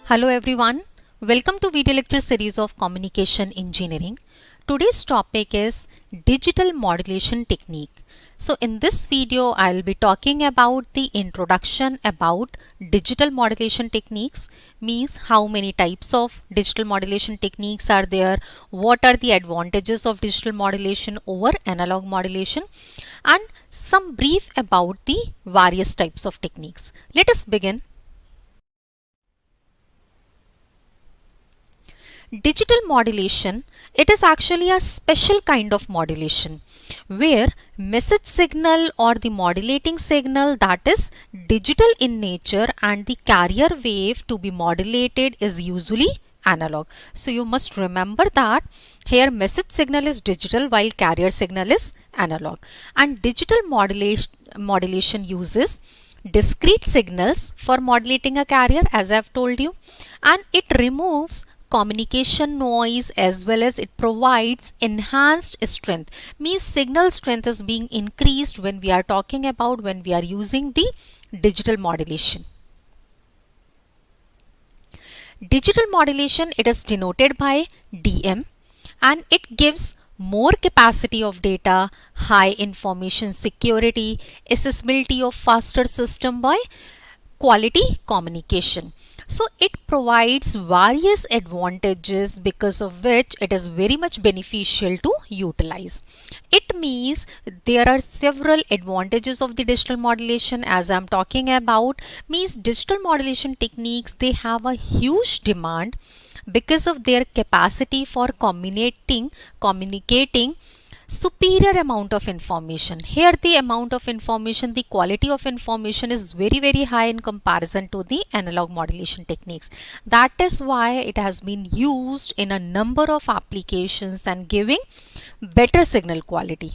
Hello everyone, welcome to video lecture series of Communication Engineering. Today's topic is digital modulation technique. So in this video I'll be talking about the introduction about digital modulation techniques, means how many types of digital modulation techniques are there, what are the advantages of digital modulation over analog modulation, and some brief about the various types of techniques. Let us begin. Digital modulation, it is actually a special kind of modulation where message signal or the modulating signal that is digital in nature and the carrier wave to be modulated is usually analog. So you must remember that here message signal is digital while carrier signal is analog, and digital modulation uses discrete signals for modulating a carrier, as I have told you, and it removes communication noise as well as it provides enhanced strength, means signal strength is being increased when we are using the digital modulation. Digital modulation, it is denoted by DM, and it gives more capacity of data, high information security, accessibility of faster system by quality communication. So it provides various advantages because of which it is very much beneficial to utilize. It means there are several advantages of the digital modulation as I am talking about, means digital modulation techniques, they have a huge demand because of their capacity for communicating superior amount of information. Here the amount of information, the quality of information is very high in comparison to the analog modulation techniques. That is why it has been used in a number of applications and giving better signal quality.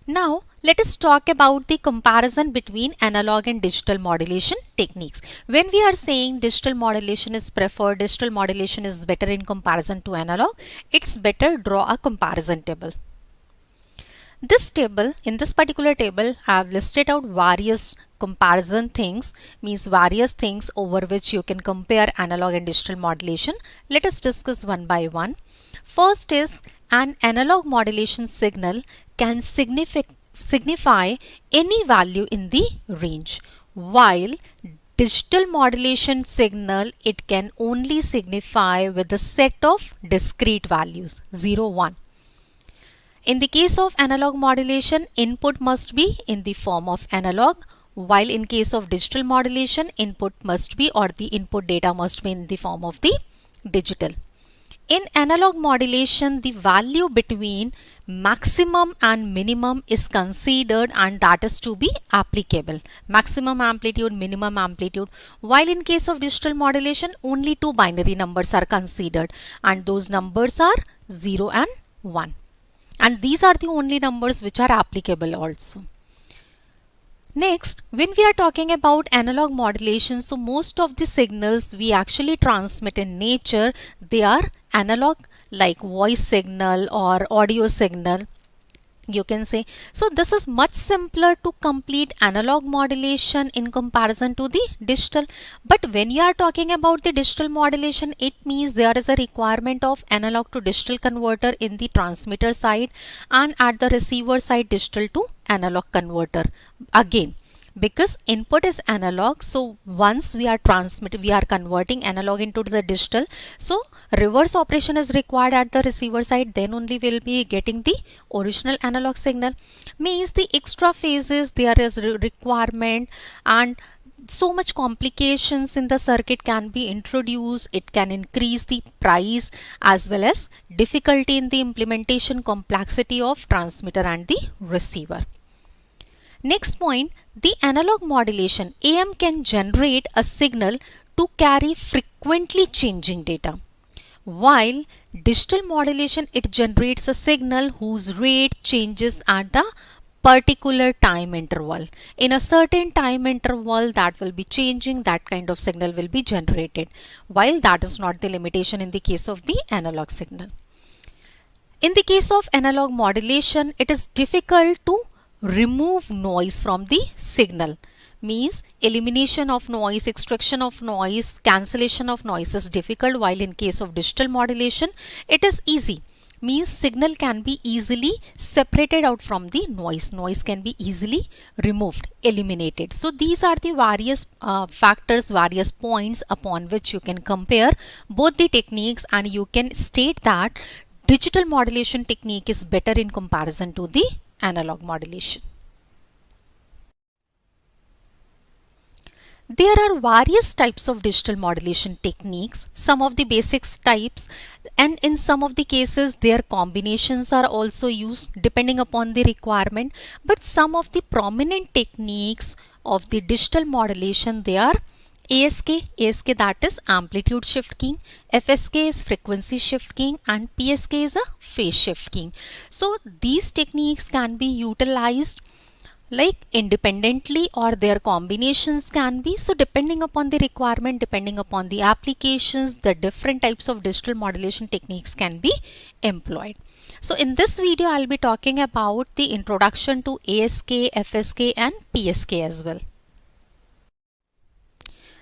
Now let us talk about the comparison between analog and digital modulation techniques. When we are saying digital modulation is preferred, digital modulation is better in comparison to analog, it's better draw a comparison table. This table, in this particular table, I have listed out various comparison things, means various things over which you can compare analog and digital modulation. Let us discuss one by one. First is an analog modulation signal can signify any value in the range, while digital modulation signal, it can only signify with a set of discrete values 0, 1. In the case of analog modulation, input must be in the form of analog, while in case of digital modulation, input must be, or the input data must be in the form of the digital. In analog modulation, the value between maximum and minimum is considered, and that is to be applicable. Maximum amplitude, minimum amplitude. While in case of digital modulation, only two binary numbers are considered, and those numbers are 0 and 1. And these are the only numbers which are applicable also. Next, when we are talking about analog modulation, so most of the signals we actually transmit in nature, they are analog, like voice signal or audio signal, you can say. So this is much simpler to complete analog modulation in comparison to the digital. But when you are talking about the digital modulation, it means there is a requirement of analog to digital converter in the transmitter side, and at the receiver side digital to analog converter again. Because input is analog, so once we are converting analog into the digital, so reverse operation is required at the receiver side, then only we'll be getting the original analog signal. Means the extra phases there is requirement, and so much complications in the circuit can be introduced. It can increase the price as well as difficulty in the implementation, complexity of transmitter and the receiver. Next point, the analog modulation, AM can generate a signal to carry frequently changing data, while digital modulation, it generates a signal whose rate changes at a particular time interval. In a certain time interval that will be changing, that kind of signal will be generated, while that is not the limitation in the case of the analog signal. In the case of analog modulation, it is difficult to remove noise from the signal, means elimination of noise, extraction of noise, cancellation of noise is difficult, while in case of digital modulation it is easy. Means signal can be easily separated out from the noise can be easily removed, eliminated. So these are the various factors, various points upon which you can compare both the techniques, and you can state that digital modulation technique is better in comparison to the analog modulation. There are various types of digital modulation techniques, some of the basics types, and in some of the cases their combinations are also used depending upon the requirement. But some of the prominent techniques of the digital modulation, they are ASK that is amplitude shift keying, FSK is frequency shift keying, and PSK is a phase shift keying. So these techniques can be utilized like independently, or their combinations can be. So depending upon the requirement, depending upon the applications, the different types of digital modulation techniques can be employed. So in this video I'll be talking about the introduction to ASK, FSK and PSK as well.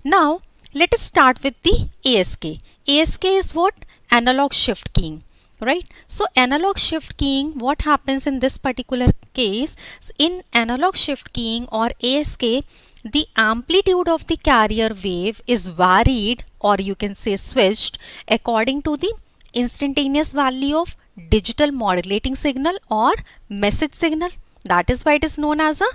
Now let us start with the ASK. ASK is what? Analog shift keying. Right? So analog shift keying, what happens in this particular case? In analog shift keying or ASK, the amplitude of the carrier wave is varied, or you can say switched, according to the instantaneous value of digital modulating signal or message signal. That is why it is known as a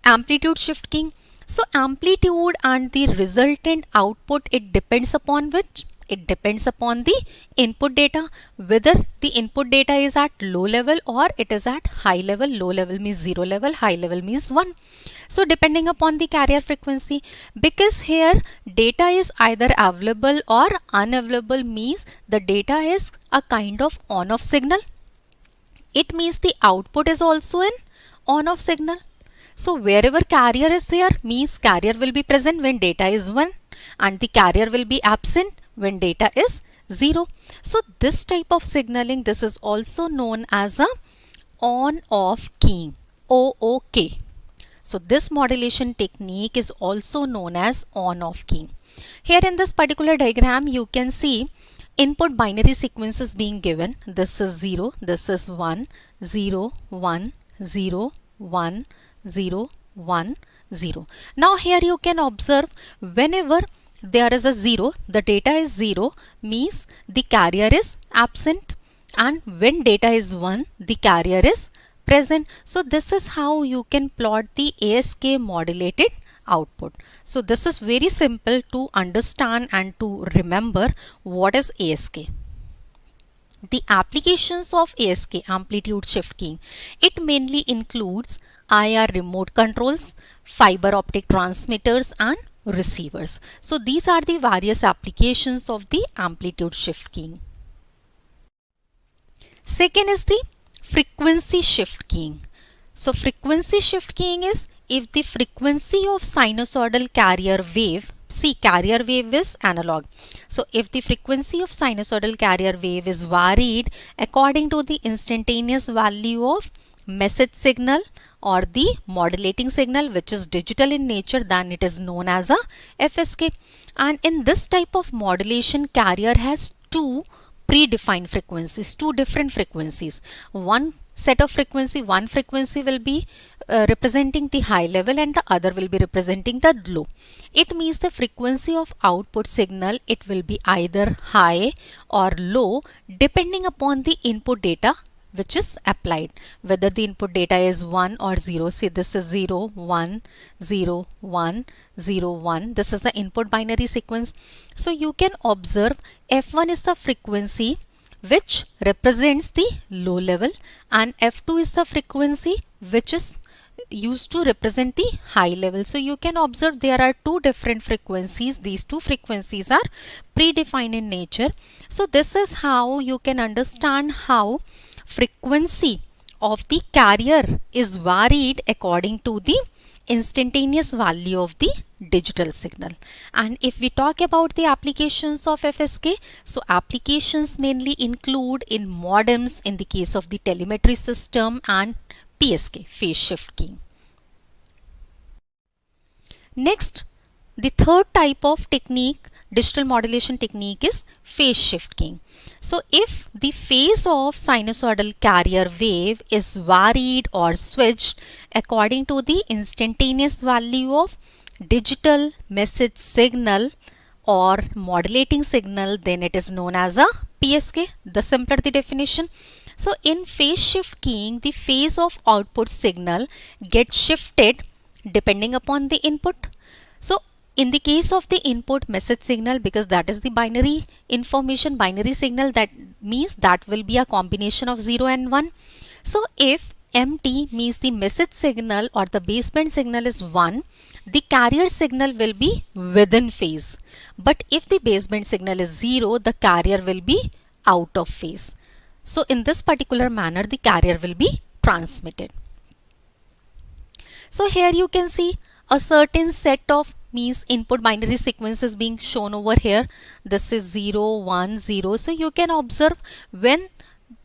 amplitude shift keying. So amplitude and the resultant output, it depends upon which? It depends upon the input data, whether the input data is at low level or it is at high level. Low level means 0 level, high level means 1. So depending upon the carrier frequency, because here data is either available or unavailable, means the data is a kind of on-off signal. It means the output is also an on-off signal. So wherever carrier is there, means carrier will be present when data is 1, and the carrier will be absent when data is 0. So this type of signaling, this is also known as a on-off keying, OOK. So this modulation technique is also known as on-off keying. Here in this particular diagram you can see input binary sequences being given. This is 0, this is 1, 0, 1, 0, 1, 0, 1, 0. Now here you can observe whenever there is a 0, the data is 0, means the carrier is absent, and when data is 1, the carrier is present. So this is how you can plot the ASK modulated output. So this is very simple to understand and to remember what is ASK. The applications of ASK, amplitude shift keying, it mainly includes IR remote controls, fiber optic transmitters and receivers. So these are the various applications of the amplitude shift keying. Second is the frequency shift keying. So frequency shift keying is if the frequency of sinusoidal carrier wave, see carrier wave is analog. So if the frequency of sinusoidal carrier wave is varied according to the instantaneous value of message signal or the modulating signal, which is digital in nature, then it is known as a FSK. And in this type of modulation, carrier has two predefined frequencies, two different frequencies. One set of frequency, one frequency will be representing the high level and the other will be representing the low. It means the frequency of output signal, it will be either high or low depending upon the input data which is applied, whether the input data is 1 or 0. See, this is 0, 1, 0, 1, 0, 1. This is the input binary sequence. So you can observe F1 is the frequency which represents the low level and F2 is the frequency which is used to represent the high level. So you can observe there are two different frequencies. These two frequencies are predefined in nature. So this is how you can understand how frequency of the carrier is varied according to the instantaneous value of the digital signal. And if we talk about the applications of FSK, so applications mainly include in modems in the case of the telemetry system and PSK, phase shift keying. Next, the third type of technique, digital modulation technique, is phase shift keying. So if the phase of sinusoidal carrier wave is varied or switched according to the instantaneous value of digital message signal or modulating signal, then it is known as a PSK, the simpler the definition. So in phase shift keying, the phase of output signal gets shifted depending upon the input. So in the case of the input message signal, because that is the binary information, binary signal, that means that will be a combination of 0 and 1. So if MT means the message signal or the baseband signal is 1, the carrier signal will be within phase. But if the baseband signal is 0, the carrier will be out of phase. So in this particular manner, the carrier will be transmitted. So here you can see a certain set of means input binary sequences being shown over here. This is 0, 1, 0. So you can observe when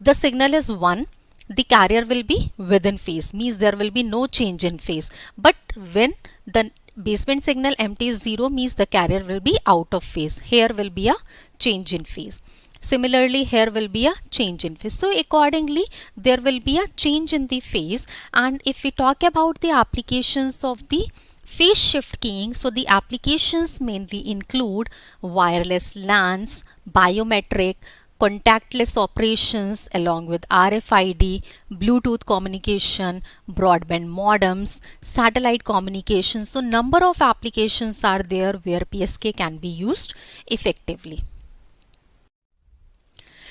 the signal is 1, the carrier will be within phase, means there will be no change in phase. But when the baseband signal MT is 0, means the carrier will be out of phase. Here will be a change in phase. Similarly, here will be a change in phase. So accordingly, there will be a change in the phase. And if we talk about the applications of the phase shift keying, so the applications mainly include wireless LANs, biometric, contactless operations along with RFID, Bluetooth communication, broadband modems, satellite communication. So number of applications are there where PSK can be used effectively.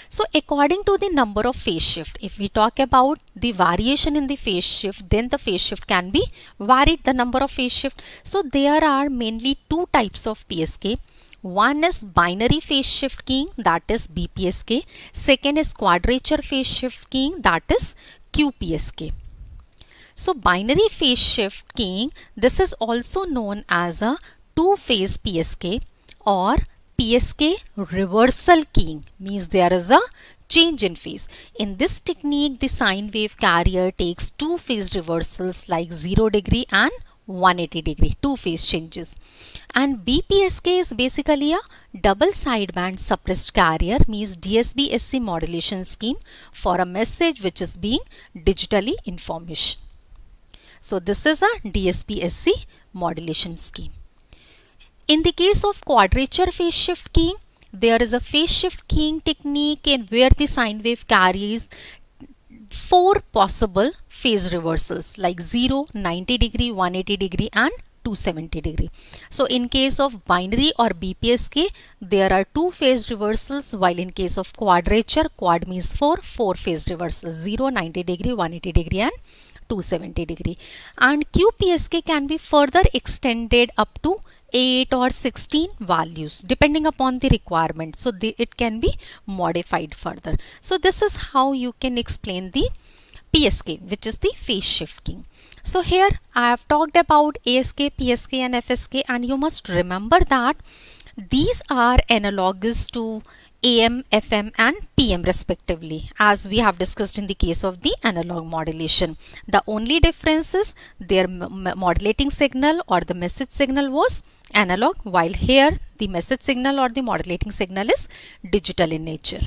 So according to the number of phase shift, if we talk about the variation in the phase shift, then the phase shift can be varied, the number of phase shift. So there are mainly two types of PSK. One is binary phase shift keying, that is BPSK. Second is quadrature phase shift keying, that is QPSK. So binary phase shift keying, this is also known as a two-phase PSK or PSK reversal keying, means there is a change in phase. In this technique, the sine wave carrier takes two phase reversals like 0 degree and 180 degree, two phase changes. And BPSK is basically a double sideband suppressed carrier, means DSB-SC modulation scheme for a message which is being digitally information. So this is a DSB-SC modulation scheme. In the case of quadrature phase shift keying, there is a phase shift keying technique in where the sine wave carries four possible phase reversals like 0, 90 degree, 180 degree and 270 degree. So in case of binary or BPSK, there are two phase reversals, while in case of quadrature, quad means four phase reversals, 0, 90 degree, 180 degree and 270 degree. And QPSK can be further extended up to 8 or 16 values depending upon the requirement. So it can be modified further. So this is how you can explain the PSK, which is the phase shift keying. So here I have talked about ASK, PSK and FSK, and you must remember that these are analogous to AM, FM and PM respectively, as we have discussed in the case of the analog modulation. The only difference is their modulating signal or the message signal was analog, while here the message signal or the modulating signal is digital in nature.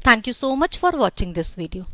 Thank you so much for watching this video.